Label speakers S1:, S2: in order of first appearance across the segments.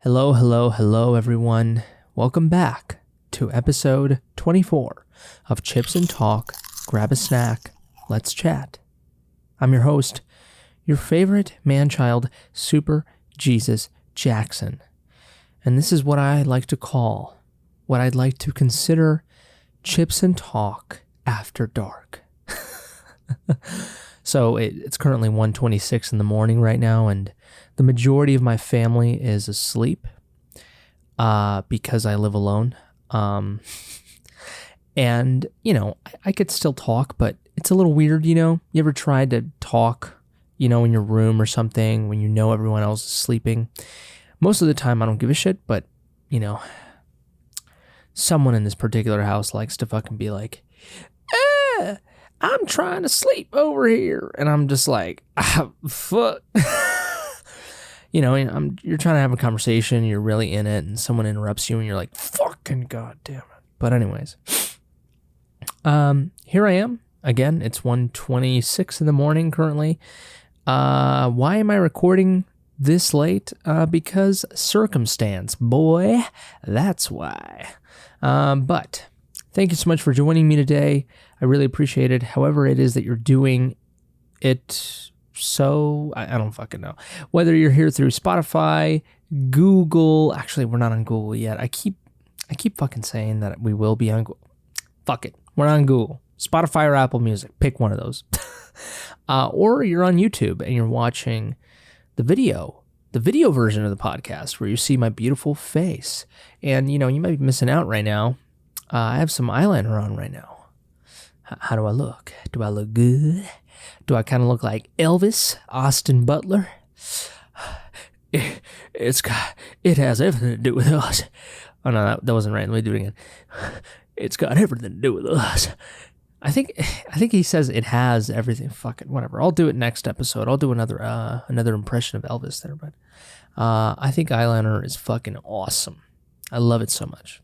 S1: Hello, hello, hello, everyone. Welcome back to episode 24 of Chips and Talk. Grab a snack. Let's chat. I'm your host, your favorite man-child, Super Jesus Jackson. And this is what I like to call, what I'd like to consider Chips and Talk After Dark. So it's currently 1:26 in the morning right now, and the majority of my family is asleep because I live alone. And, I could still talk, but it's a little weird, You ever tried to talk, in your room or something when you know everyone else is sleeping? Most of the time I don't give a shit, but, someone in this particular house likes to fucking be like, I'm trying to sleep over here. And I'm just like, fuck. You're trying to have a conversation, you're really in it, and someone interrupts you and you're like, fucking goddamn it. But anyways, here I am. Again, it's 1:26 in the morning currently. Why am I recording this late? Because circumstance, boy, that's why. But thank you so much for joining me today. I really appreciate it. However it is that you're doing it, so I don't fucking know. Whether you're here through Spotify, Google, actually we're not on Google yet. I keep fucking saying that we will be on Google. Fuck it. We're on Google. Spotify or Apple Music. Pick one of those. Or you're on YouTube and you're watching the video version of the podcast where you see my beautiful face. And, you might be missing out right now. I have some eyeliner on right now. How do I look? Do I look good? Do I kind of look like Elvis, Austin Butler? It has everything to do with us. Oh no, that wasn't right. Let me do it again. It's got everything to do with us. I think he says it has everything. Fuck it, whatever. I'll do it next episode. I'll do another impression of Elvis there. But I think eyeliner is fucking awesome. I love it so much.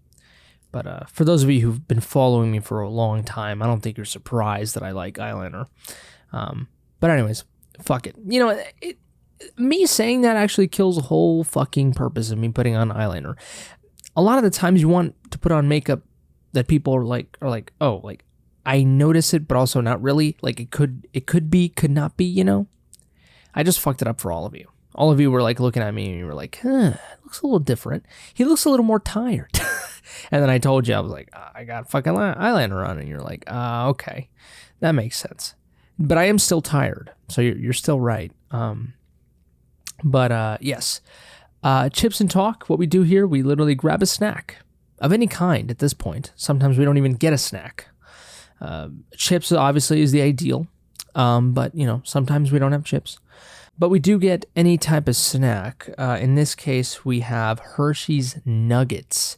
S1: But for those of you who've been following me for a long time, I don't think you're surprised that I like eyeliner. But anyways, fuck it. Me saying that actually kills the whole fucking purpose of me putting on eyeliner. A lot of the times you want to put on makeup that people are like, oh, like I notice it, but also not really. Like it could be, could not be. I just fucked it up for all of you. All of you were like looking at me and you were like, it looks a little different. He looks a little more tired. And then I told you, I was like, I got fucking eyeliner on. And you're like, okay, that makes sense. But I am still tired. So you're still right. But yes, Chips and Talk, what we do here, we literally grab a snack of any kind at this point. Sometimes we don't even get a snack. Chips obviously is the ideal. But, sometimes we don't have chips. But we do get any type of snack. In this case, we have Hershey's Nuggets.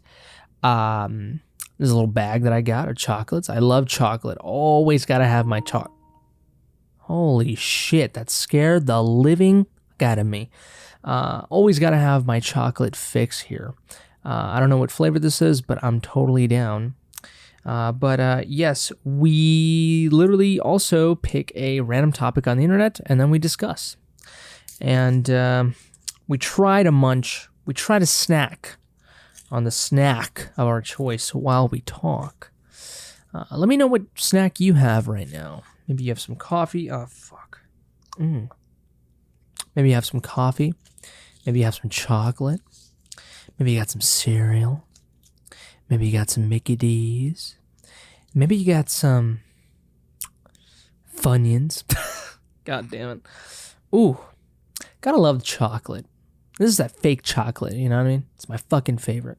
S1: There's a little bag that I got of chocolates. I love chocolate. Always got to have my chocolate. Holy shit, that scared the living out of me. Always got to have my chocolate fix here. I don't know what flavor this is, but I'm totally down. But yes, we literally also pick a random topic on the internet and then we discuss. And we try to snack on the snack of our choice while we talk. Let me know what snack you have right now. Maybe you have some coffee. Oh, fuck. Maybe you have some coffee. Maybe you have some chocolate. Maybe you got some cereal. Maybe you got some Mickey D's. Maybe you got some Funyuns. God damn it. Ooh. Gotta love chocolate. This is that fake chocolate, you know what I mean? It's my fucking favorite.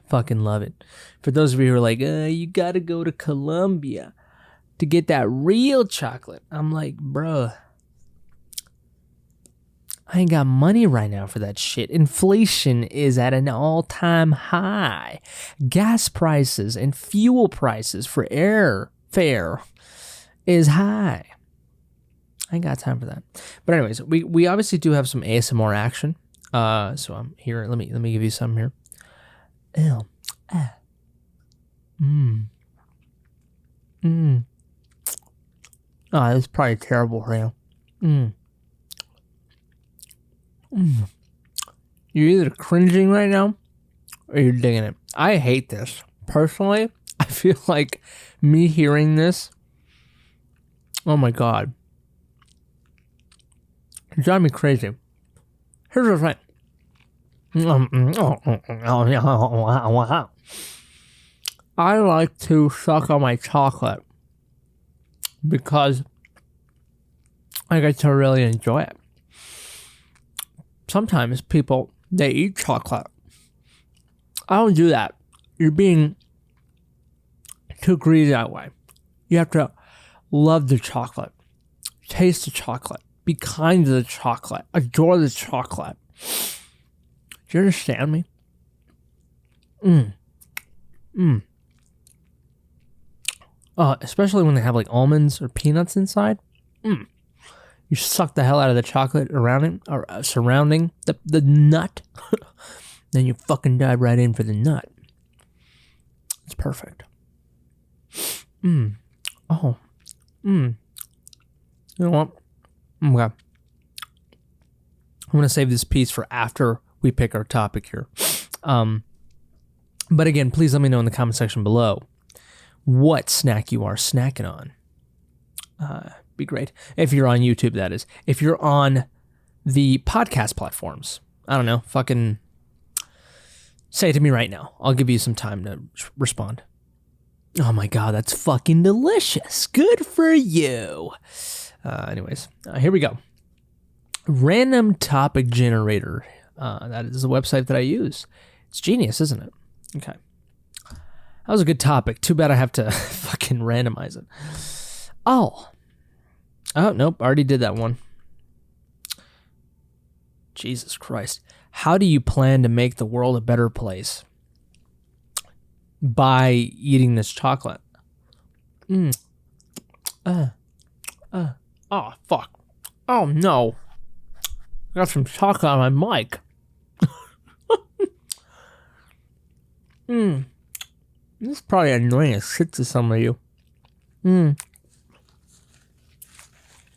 S1: Fucking love it. For those of you who are like, you gotta go to Colombia to get that real chocolate. I'm like, bruh, I ain't got money right now for that shit. Inflation is at an all-time high. Gas prices and fuel prices for airfare is high. I ain't got time for that. But anyways, we obviously do have some ASMR action. So I'm here. Let me give you some here. Oh, it's probably terrible for you. You're either cringing right now or you're digging it. I hate this. Personally, I feel like me hearing this, oh my God, it drives me crazy. Here's the thing. I like to suck on my chocolate because I get to really enjoy it. Sometimes people, they eat chocolate. I don't do that. You're being too greedy that way. You have to love the chocolate, taste the chocolate, be kind to the chocolate, adore the chocolate. Do you understand me? Especially when they have like almonds or peanuts inside. You suck the hell out of the chocolate around it, or surrounding the nut. Then you fucking dive right in for the nut. It's perfect. You know what? Okay. I'm going to save this piece for after we pick our topic here. But again, please let me know in the comment section below what snack you are snacking on. Be great. If you're on YouTube, that is. If you're on the podcast platforms, I don't know, fucking say it to me right now. I'll give you some time to respond. Oh my God, that's fucking delicious. Good for you. Anyways, here we go. Random topic generator. That is the website that I use. It's genius, isn't it? Okay. That was a good topic. Too bad I have to fucking randomize it. Oh, nope. I already did that one. Jesus Christ. How do you plan to make the world a better place? By eating this chocolate. Oh, fuck. Oh, no. I got some chocolate on my mic. This is probably annoying as shit to some of you.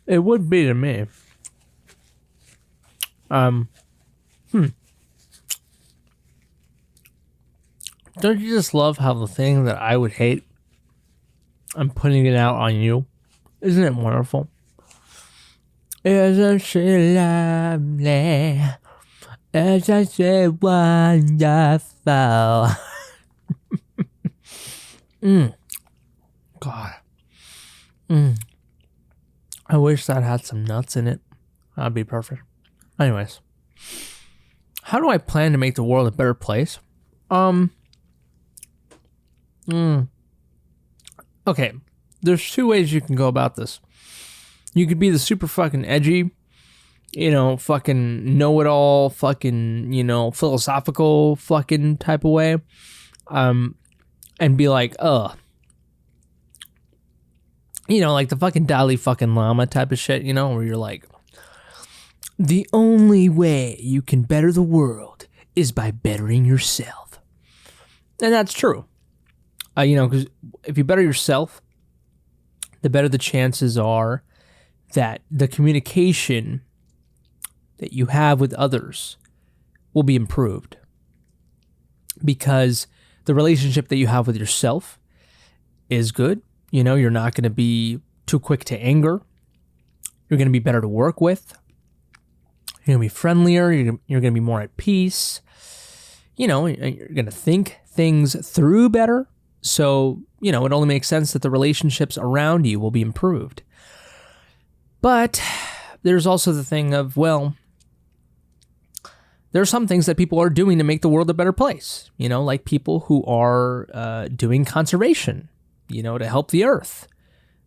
S1: It would be to me. Don't you just love how the thing that I would hate, I'm putting it out on you? Isn't it wonderful? Isn't she lovely? Isn't she wonderful? God. I wish that had some nuts in it. That'd be perfect. Anyways. How do I plan to make the world a better place? Okay. There's two ways you can go about this. You could be the super fucking edgy, fucking know-it-all, fucking, philosophical fucking type of way. And be like, like the fucking Dalai fucking Lama type of shit, where you're like, the only way you can better the world is by bettering yourself. And that's true. Because if you better yourself, the better the chances are that the communication that you have with others will be improved. Because the relationship that you have with yourself is good. You're not going to be too quick to anger. You're going to be better to work with. You're going to be friendlier. You're going to be more at peace. You're going to think things through better. So, it only makes sense that the relationships around you will be improved. But there's also the thing of, there are some things that people are doing to make the world a better place. Like people who are doing conservation, to help the earth,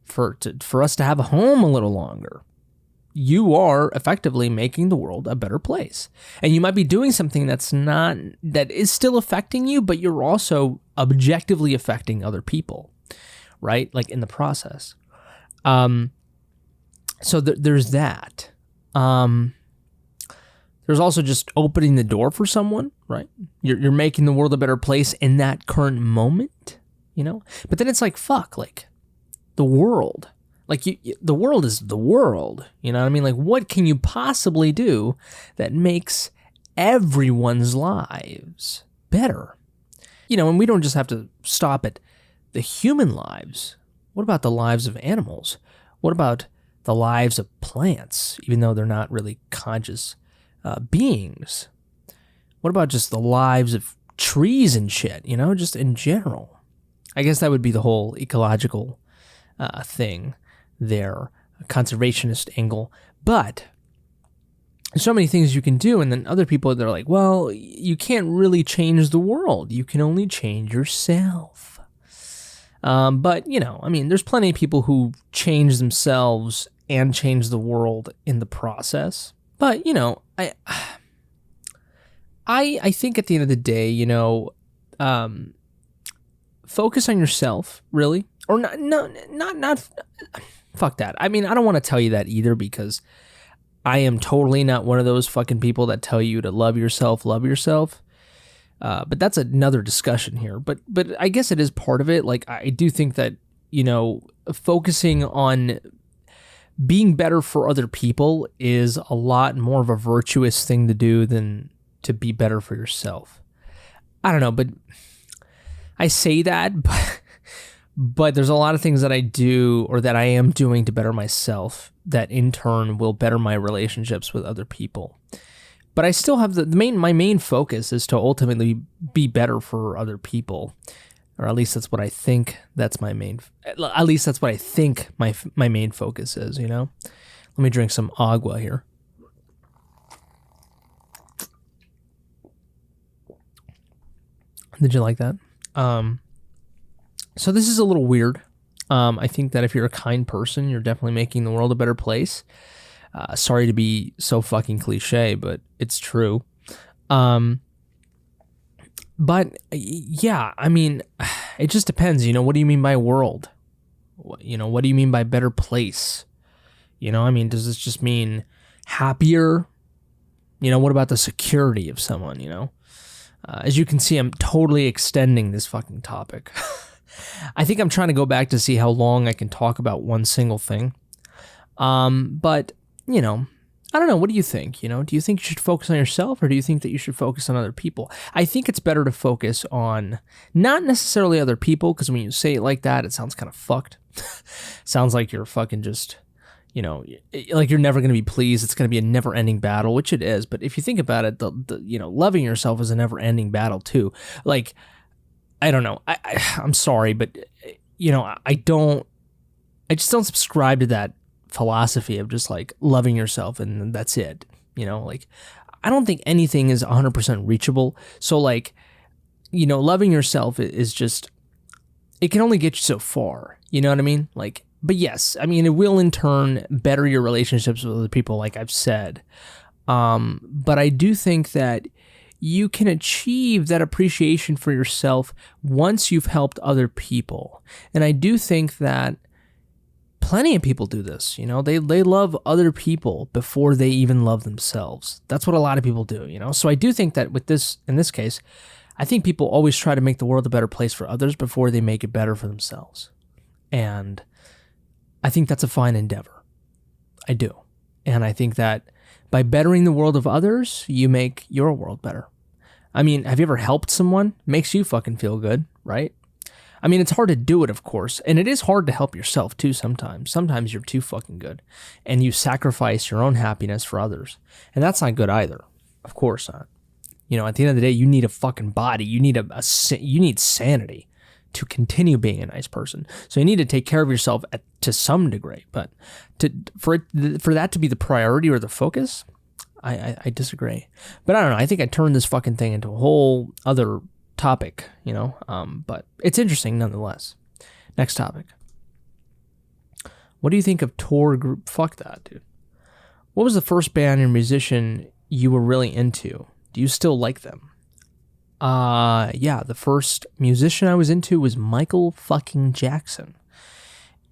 S1: for us to have a home a little longer. You are effectively making the world a better place. And you might be doing something that is still affecting you, but you're also objectively affecting other people, right? Like in the process. So there's that. There's also just opening the door for someone, right? You're making the world a better place in that current moment, But then it's like, fuck, like the world. Like, the world is the world, you know what I mean? Like, what can you possibly do that makes everyone's lives better. And we don't just have to stop at the human lives. What about the lives of animals? What about the lives of plants, even though they're not really conscious beings? What about just the lives of trees and shit, just in general? I guess that would be the whole ecological thing there, a conservationist angle. But there's so many things you can do, and then other people, they're like, well, you can't really change the world. You can only change yourself. But, there's plenty of people who change themselves and change the world in the process. But, I think at the end of the day, focus on yourself, really. Or not, fuck that. I don't want to tell you that either, because I am totally not one of those fucking people that tell you to love yourself. But that's another discussion here. But I guess it is part of it. Like, I do think that, focusing on being better for other people is a lot more of a virtuous thing to do than to be better for yourself. I don't know, but I say that, but there's a lot of things that I do or that I am doing to better myself that in turn will better my relationships with other people. But I still have my main focus is to ultimately be better for other people, or at least that's what I think. That's my main. At least that's what I think my main focus is. Let me drink some agua here. Did you like that? So this is a little weird. I think that if you're a kind person, you're definitely making the world a better place. Sorry to be so fucking cliche, but it's true. But yeah, it just depends. What do you mean by world? What do you mean by better place? Does this just mean happier? What about the security of someone, As you can see, I'm totally extending this fucking topic. I think I'm trying to go back to see how long I can talk about one single thing. But, I don't know. What do you think? Do you think you should focus on yourself, or do you think that you should focus on other people? I think it's better to focus on not necessarily other people, because when you say it like that, it sounds kind of fucked. Sounds like you're fucking just, like you're never going to be pleased. It's going to be a never-ending battle, which it is. But if you think about it, the loving yourself is a never-ending battle too. Like, I don't know. I'm sorry, but I just don't subscribe to that philosophy of just like loving yourself and that's it. Like, I don't think anything is 100% reachable. So like, loving yourself is just, it can only get you so far. You know what I mean? Like, but yes, it will in turn better your relationships with other people, like I've said. But I do think that you can achieve that appreciation for yourself once you've helped other people. And I do think that plenty of people do this. They love other people before they even love themselves. That's what a lot of people do, So I do think that in this case, I think people always try to make the world a better place for others before they make it better for themselves. And I think that's a fine endeavor. I do. And I think that by bettering the world of others, you make your world better. Have you ever helped someone? Makes you fucking feel good, right? It's hard to do it, of course. And it is hard to help yourself too sometimes. Sometimes you're too fucking good. And you sacrifice your own happiness for others. And that's not good either. Of course not. At the end of the day, you need a fucking body. You need you need sanity to continue being a nice person. So you need to take care of yourself to some degree. But for that to be the priority or the focus, I disagree. But I don't know. I think I turned this fucking thing into a whole other topic, but it's interesting nonetheless. Next topic. What do you think of tour group? Fuck that, dude. What was the first band or musician you were really into? Do you still like them? Yeah, the first musician I was into was Michael fucking Jackson.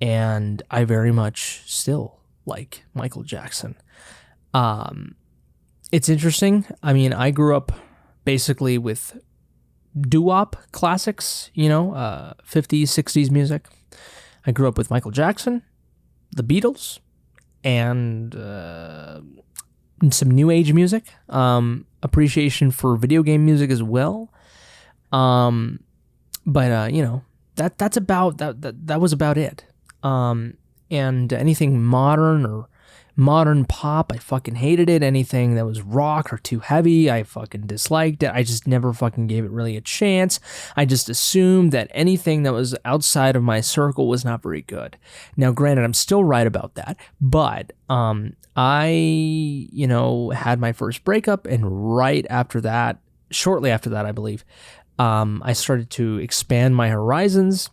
S1: And I very much still like Michael Jackson. It's interesting. I grew up basically with doo-wop classics, 50s, 60s music. I grew up with Michael Jackson, the Beatles, and some new age music. appreciation for video game music as well. But you know, that's about that was about it. And anything modern or modern pop, I fucking hated it. Anything that was rock or too heavy, I fucking disliked it. I just never fucking gave it really a chance. I just assumed that anything that was outside of my circle was not very good. Now, granted, I'm still right about that, but I, you know, had my first breakup, and right after that, shortly after that, I believe, I started to expand my horizons.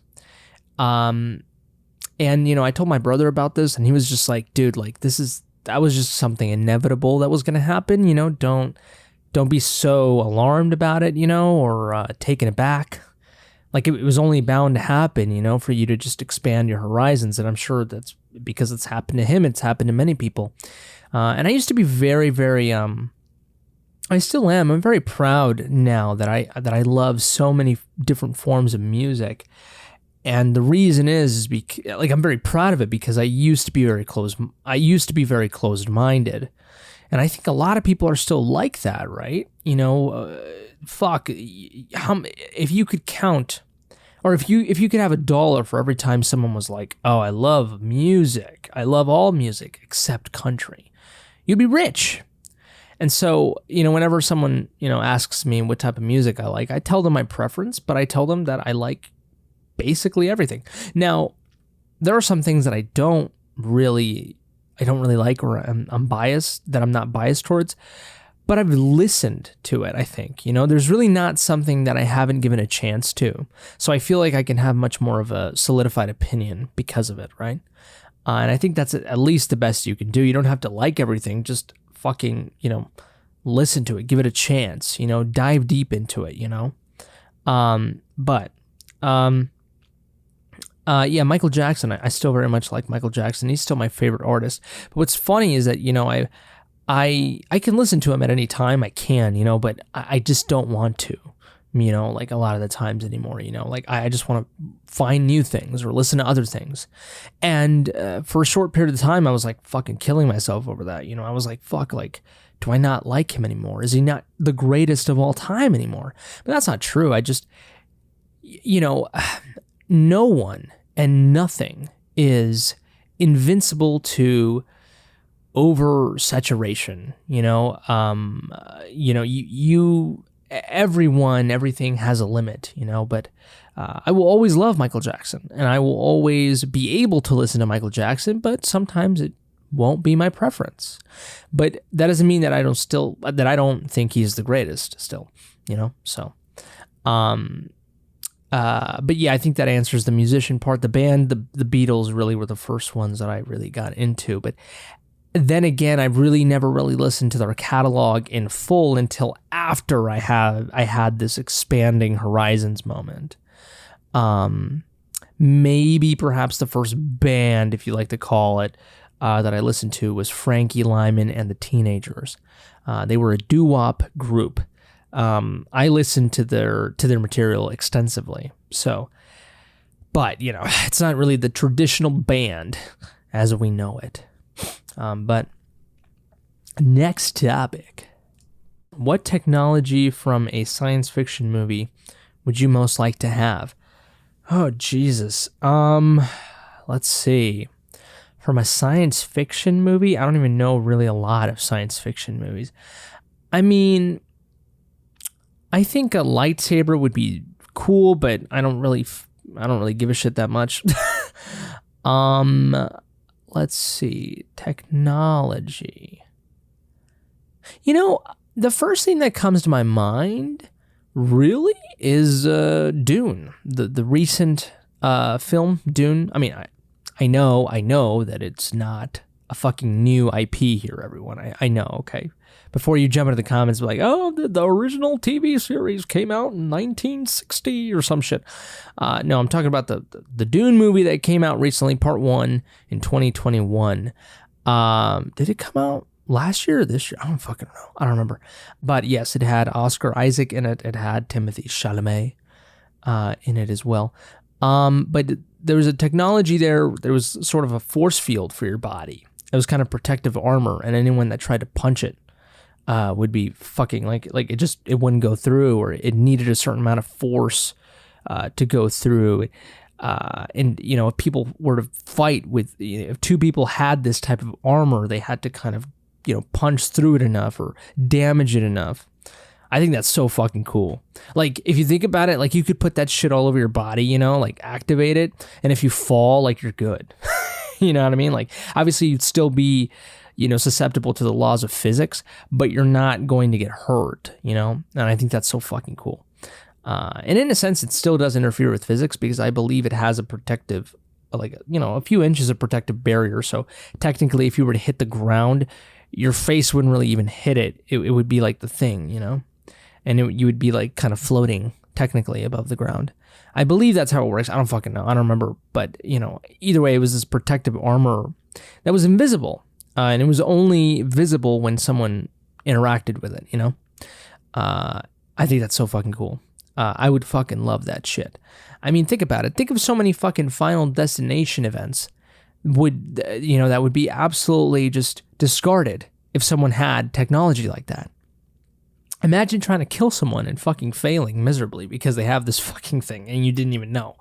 S1: And, you know, I told my brother about this, and he was just like, dude, like, that was just something inevitable that was going to happen. You know, don't be so alarmed about it, you know, or taken aback. Like, it was only bound to happen, you know, for you to just expand your horizons. And I'm sure that's because it's happened to him. It's happened to many people. And I used to be very, very, I still am. I'm very proud now that I love so many different forms of music. And the reason is because, like, I'm very proud of it because I used to be very closed-minded. And I think a lot of people are still like that, right? You know, if you could count, or if you could have $1 for every time someone was like, oh, I love music. I love all music except country. You'd be rich. And so, you know, whenever someone, you know, asks me what type of music I like, I tell them my preference, but I tell them that I like basically everything. Now, there are some things that I don't really like, or I'm biased, that I'm not biased towards, but I've listened to it, I think. You know, there's really not something that I haven't given a chance to. So I feel like I can have much more of a solidified opinion because of it, right? And I think that's at least the best you can do. You don't have to like everything, just fucking, you know, listen to it, give it a chance, you know, dive deep into it, you know? Yeah, Michael Jackson, I still very much like Michael Jackson. He's still my favorite artist. But what's funny is that, you know, I can listen to him at any time. I can, you know, but I just don't want to, you know, like a lot of the times anymore, you know, like I just want to find new things or listen to other things. And for a short period of time, I was like fucking killing myself over that. You know, I was like, fuck, like, do I not like him anymore? Is he not the greatest of all time anymore? But that's not true. I just, you know, no one and nothing is invincible to oversaturation. You know, everything has a limit, you know, but I will always love Michael Jackson, and I will always be able to listen to Michael Jackson, but sometimes it won't be my preference. But that doesn't mean that I don't think he's the greatest still, you know, so, but yeah, I think that answers the musician part. The band, the Beatles really were the first ones that I really got into, but then again, I really never really listened to their catalog in full until after I had this expanding horizons moment. Maybe perhaps the first band, if you like to call it, that I listened to was Frankie Lyman and the Teenagers. They were a doo-wop group. I listened to their material extensively. So, but you know, it's not really the traditional band as we know it. But next topic. What technology from a science fiction movie would you most like to have? Oh, Jesus. Let's see. From a science fiction movie, I don't even know really a lot of science fiction movies. I mean, I think a lightsaber would be cool, but I don't really give a shit that much. Let's see. Technology. You know, the first thing that comes to my mind really is Dune. The recent film Dune. I mean, I know that it's not a fucking new IP here, everyone. I know, okay? Before you jump into the comments, be like, oh, the original TV series came out in 1960 or some shit. No, I'm talking about the Dune movie that came out recently, part 1 in 2021. Did it come out last year or this year? I don't fucking know. I don't remember. But yes, it had Oscar Isaac in it. It had Timothée Chalamet in it as well. But there was a technology there was sort of a force field for your body. It was kind of protective armor, and anyone that tried to punch it would be fucking like it wouldn't go through, or it needed a certain amount of force to go through. And if people were to fight with, if two people had this type of armor, they had to kind of punch through it enough or damage it enough. I think that's so fucking cool. Like, if you think about it, like, you could put that shit all over your body, like activate it, and if you fall, like, you're good. You know what I mean? Like, obviously you'd still be, susceptible to the laws of physics, but you're not going to get hurt, and I think that's so fucking cool. And in a sense, it still does interfere with physics, because I believe it has a protective, a few inches of protective barrier. So technically, if you were to hit the ground, your face wouldn't really even hit it. It would be like the thing, and you would be like kind of floating technically above the ground. I believe that's how it works. I don't fucking know. I don't remember. But, either way, it was this protective armor that was invisible. And it was only visible when someone interacted with it, I think that's so fucking cool. I would fucking love that shit. I mean, think about it. Think of so many fucking Final Destination events that would be absolutely just discarded if someone had technology like that. Imagine trying to kill someone and fucking failing miserably because they have this fucking thing and you didn't even know.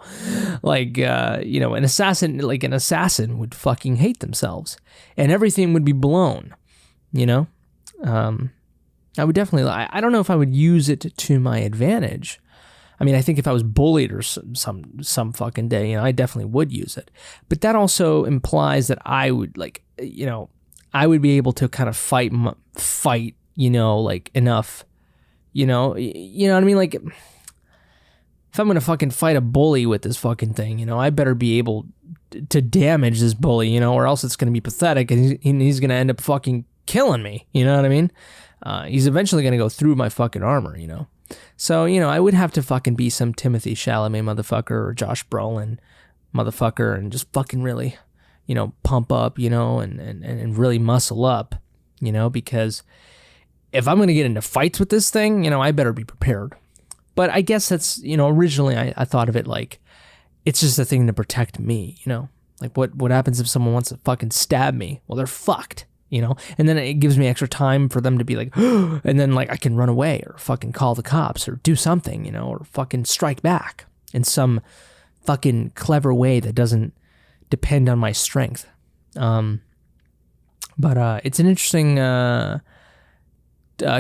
S1: Like, an assassin would fucking hate themselves and everything would be blown, I would definitely, I don't know if I would use it to my advantage. I mean, I think if I was bullied or some fucking day, I definitely would use it. But that also implies that I would I would be able to kind of fight, enough, you know what I mean? Like, if I'm going to fucking fight a bully with this fucking thing, I better be able to damage this bully, or else it's going to be pathetic and he's going to end up fucking killing me. You know what I mean? He's eventually going to go through my fucking armor, So, I would have to fucking be some Timothy Chalamet motherfucker or Josh Brolin motherfucker and just fucking really, pump up, and really muscle up, because if I'm going to get into fights with this thing, I better be prepared. But I guess that's, originally I thought of it like, it's just a thing to protect me, Like what happens if someone wants to fucking stab me? Well, they're fucked, and then it gives me extra time for them to be like, and then like I can run away or fucking call the cops or do something, or fucking strike back in some fucking clever way that doesn't depend on my strength. But it's an interesting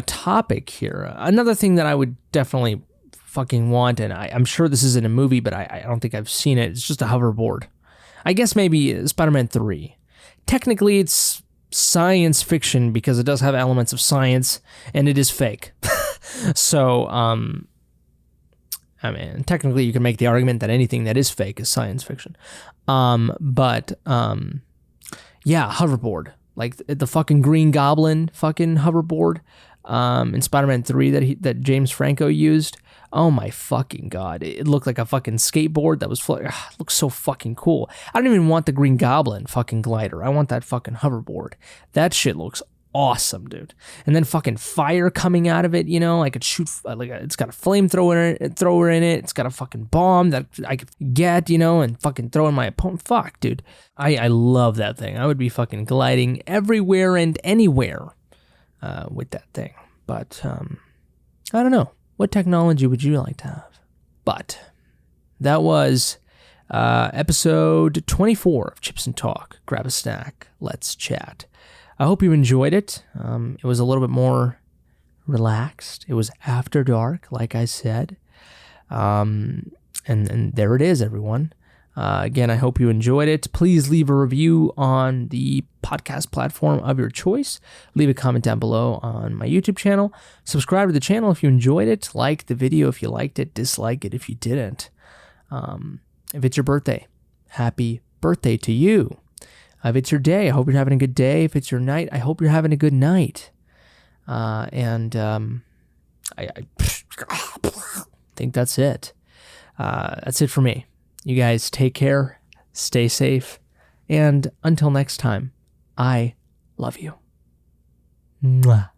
S1: topic here. Another thing that I would definitely fucking want, and I'm sure this isn't a movie, but I don't think I've seen it. It's just a hoverboard. I guess maybe Spider-Man 3. Technically, it's science fiction because it does have elements of science, and it is fake. So, I mean, technically, you can make the argument that anything that is fake is science fiction. Yeah, hoverboard. Like the fucking Green Goblin fucking hoverboard in Spider-Man 3 that James Franco used. Oh my fucking God. It looked like a fucking skateboard that was floating. It looks so fucking cool. I don't even want the Green Goblin fucking glider. I want that fucking hoverboard. That shit looks awesome, dude. And then fucking fire coming out of it, I could shoot, it's got a flamethrower in it. It's got a fucking bomb that I could get, and fucking throw in my opponent. Fuck, dude. I love that thing. I would be fucking gliding everywhere and anywhere with that thing. But I don't know. What technology would you like to have? But that was episode 24 of Chips and Talk. Grab a snack. Let's chat. I hope you enjoyed it. It was a little bit more relaxed. It was after dark, like I said. And there it is, everyone. Again, I hope you enjoyed it. Please leave a review on the podcast platform of your choice. Leave a comment down below on my YouTube channel. Subscribe to the channel if you enjoyed it. Like the video if you liked it. Dislike it if you didn't. If it's your birthday, happy birthday to you. If it's your day, I hope you're having a good day. If it's your night, I hope you're having a good night. I think that's it. That's it for me. You guys take care, stay safe, and until next time, I love you. Mwah.